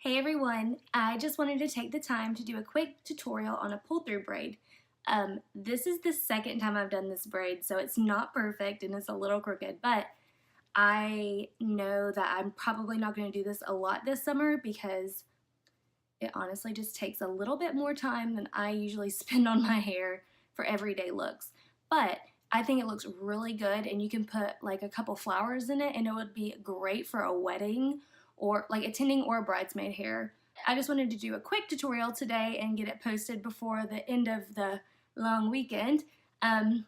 Hey everyone, I just wanted to take the time to do a quick tutorial on a pull-through braid. This is the second time I've done this braid, so it's not perfect and it's a little crooked, but I know that I'm probably not going to do this a lot this summer because it honestly just takes a little bit more time than I usually spend on my hair for everyday looks. But I think it looks really good, and you can put like a couple flowers in it and it would be great for a wedding or like attending or a bridesmaid hair. I just wanted to do a quick tutorial today and get it posted before the end of the long weekend. And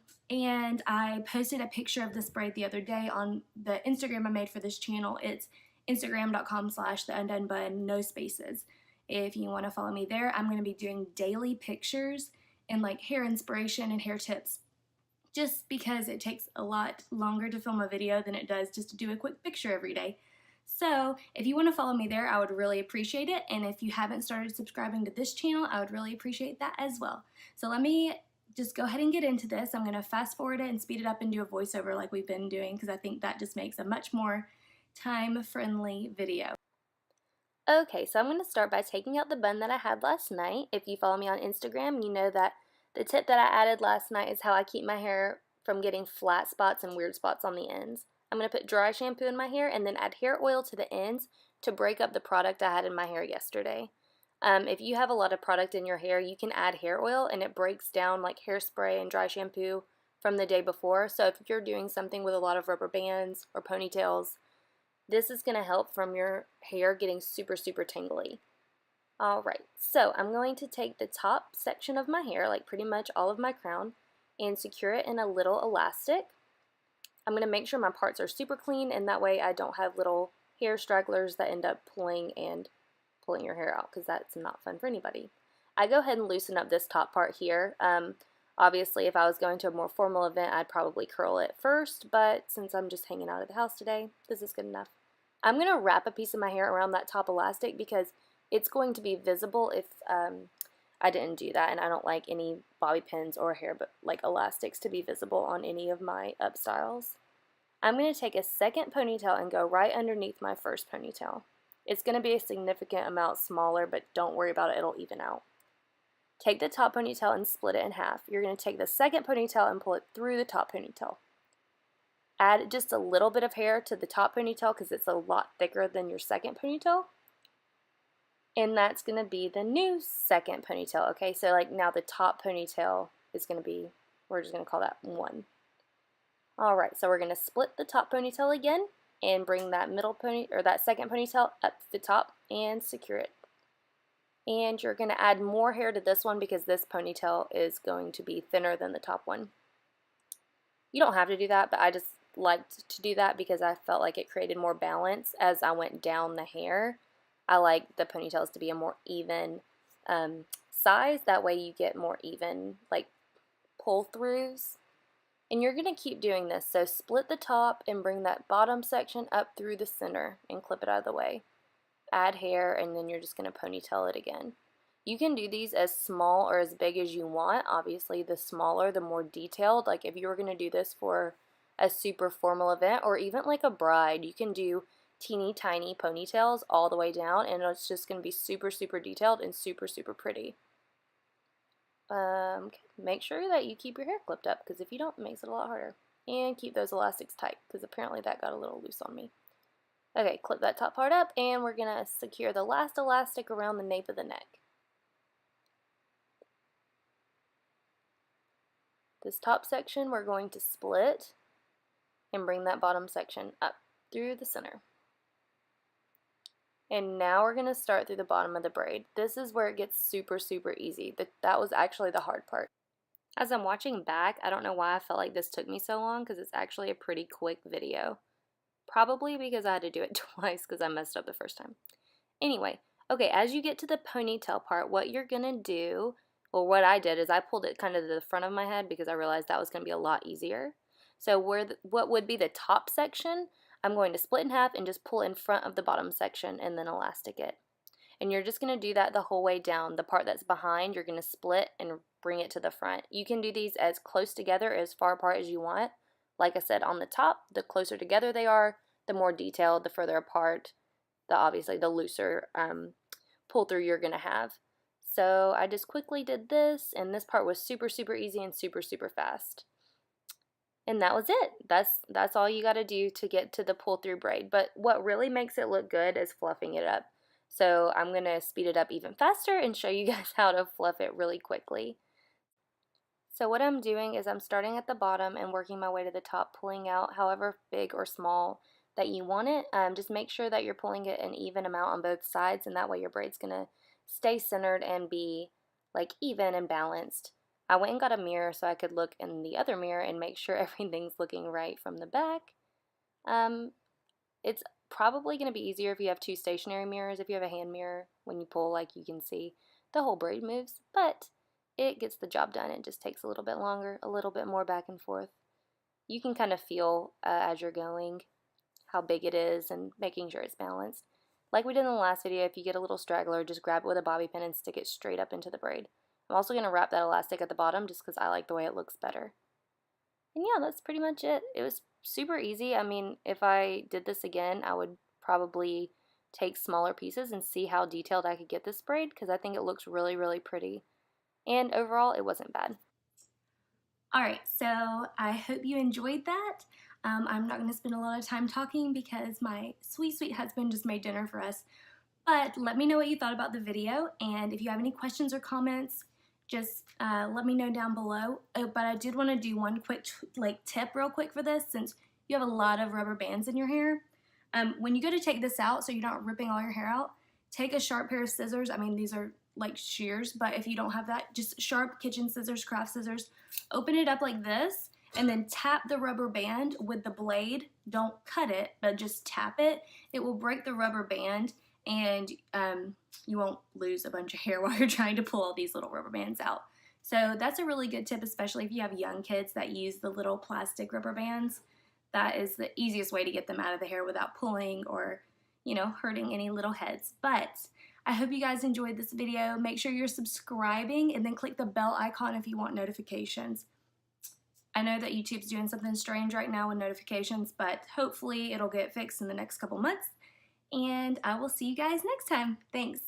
I posted a picture of this braid the other day on the Instagram I made for this channel. It's instagram.com/theundonebun, no spaces. If you want to follow me there, I'm going to be doing daily pictures and like hair inspiration and hair tips, just because it takes a lot longer to film a video than it does just to do a quick picture every day. So if you want to follow me there, I would really appreciate it. And if you haven't started subscribing to this channel, I would really appreciate that as well. So let me just go ahead and get into this. I'm going to fast forward it and speed it up and do a voiceover like we've been doing, because I think that just makes a much more time-friendly video. Okay, so I'm going to start by taking out the bun that I had last night. If you follow me on Instagram, you know that the tip that I added last night is how I keep my hair from getting flat spots and weird spots on the ends. I'm going to put dry shampoo in my hair and then add hair oil to the ends to break up the product I had in my hair yesterday. If you have a lot of product in your hair, you can add hair oil and it breaks down like hairspray and dry shampoo from the day before. So if you're doing something with a lot of rubber bands or ponytails, this is going to help from your hair getting super tangly. Alright, so I'm going to take the top section of my hair, like pretty much all of my crown, and secure it in a little elastic. I'm going to make sure my parts are super clean, and that way I don't have little hair stragglers that end up pulling your hair out, because that's not fun for anybody. I go ahead and loosen up this top part here. Obviously, if I was going to a more formal event, I'd probably curl it first, but since I'm just hanging out at the house today, this is good enough. I'm going to wrap a piece of my hair around that top elastic because it's going to be visible if I didn't do that, and I don't like any bobby pins or hair but like elastics to be visible on any of my up styles. I'm going to take a second ponytail and go right underneath my first ponytail. It's going to be a significant amount smaller, but don't worry about it, it'll even out. Take the top ponytail and split it in half. You're going to take the second ponytail and pull it through the top ponytail. Add just a little bit of hair to the top ponytail because it's a lot thicker than your second ponytail. And that's going to be the new second ponytail. Okay, so like now the top ponytail is going to be, we're just going to call that 1. Alright, so we're going to split the top ponytail again and bring that that second ponytail up to the top and secure it. And you're going to add more hair to this one because this ponytail is going to be thinner than the top one. You don't have to do that, but I just liked to do that because I felt like it created more balance as I went down the hair. I like the ponytails to be a more even size. That way you get more even like pull throughs. And you're going to keep doing this. So split the top and bring that bottom section up through the center and clip it out of the way. Add hair, and then you're just going to ponytail it again. You can do these as small or as big as you want. Obviously, the smaller, the more detailed. Like if you were going to do this for a super formal event or even like a bride, you can do teeny tiny ponytails all the way down, and it's just going to be super detailed and super pretty. Make sure that you keep your hair clipped up, because if you don't, it makes it a lot harder. And keep those elastics tight, because apparently that got a little loose on me. Okay, clip that top part up, and we're going to secure the last elastic around the nape of the neck. This top section we're going to split and bring that bottom section up through the center. And now we're going to start through the bottom of the braid. This is where it gets super easy. That was actually the hard part. As I'm watching back, I don't know why I felt like this took me so long, because it's actually a pretty quick video. Probably because I had to do it twice because I messed up the first time. Anyway, okay, as you get to the ponytail part, what you're going to do, well, what I did is I pulled it kind of to the front of my head because I realized that was going to be a lot easier. So what would be the top section, I'm going to split in half and just pull in front of the bottom section and then elastic it. And you're just going to do that the whole way down. The part that's behind, you're going to split and bring it to the front. You can do these as close together, as far apart as you want. Like I said, on the top, the closer together they are, the more detailed, the further apart, obviously the looser pull through you're going to have. So I just quickly did this, and this part was super, super easy and super, super fast. And that was it. That's all you got to do to get to the pull through braid. But what really makes it look good is fluffing it up. So I'm going to speed it up even faster and show you guys how to fluff it really quickly. So what I'm doing is I'm starting at the bottom and working my way to the top, pulling out however big or small that you want it. Just make sure that you're pulling it an even amount on both sides, and that way your braid's going to stay centered and be like even and balanced. I went and got a mirror so I could look in the other mirror and make sure everything's looking right from the back. It's probably going to be easier if you have two stationary mirrors. If you have a hand mirror, when you pull, like, you can see the whole braid moves, but it gets the job done. It just takes a little bit longer, a little bit more back and forth. You can kind of feel as you're going how big it is and making sure it's balanced. Like we did in the last video, if you get a little straggler, just grab it with a bobby pin and stick it straight up into the braid. I'm also going to wrap that elastic at the bottom just because I like the way it looks better. And yeah, that's pretty much it. It was super easy. I mean, if I did this again, I would probably take smaller pieces and see how detailed I could get this braid, because I think it looks really, really pretty. And overall, it wasn't bad. Alright, so I hope you enjoyed that. I'm not going to spend a lot of time talking because my sweet, sweet husband just made dinner for us. But let me know what you thought about the video, and if you have any questions or comments, just let me know down below. But I did want to do one quick tip real quick for this, since you have a lot of rubber bands in your hair. When you go to take this out so you're not ripping all your hair out, take a sharp pair of scissors. I mean, these are like shears, but if you don't have that, just sharp kitchen scissors, craft scissors. Open it up like this, and then tap the rubber band with the blade. Don't cut it, but just tap it. It will break the rubber band, and you won't lose a bunch of hair while you're trying to pull all these little rubber bands out. So that's a really good tip, especially if you have young kids that use the little plastic rubber bands. That is the easiest way to get them out of the hair without pulling or, you know, hurting any little heads. But I hope you guys enjoyed this video. Make sure you're subscribing and then click the bell icon if you want notifications. I know that YouTube's doing something strange right now with notifications, but hopefully it'll get fixed in the next couple months. And I will see you guys next time. Thanks.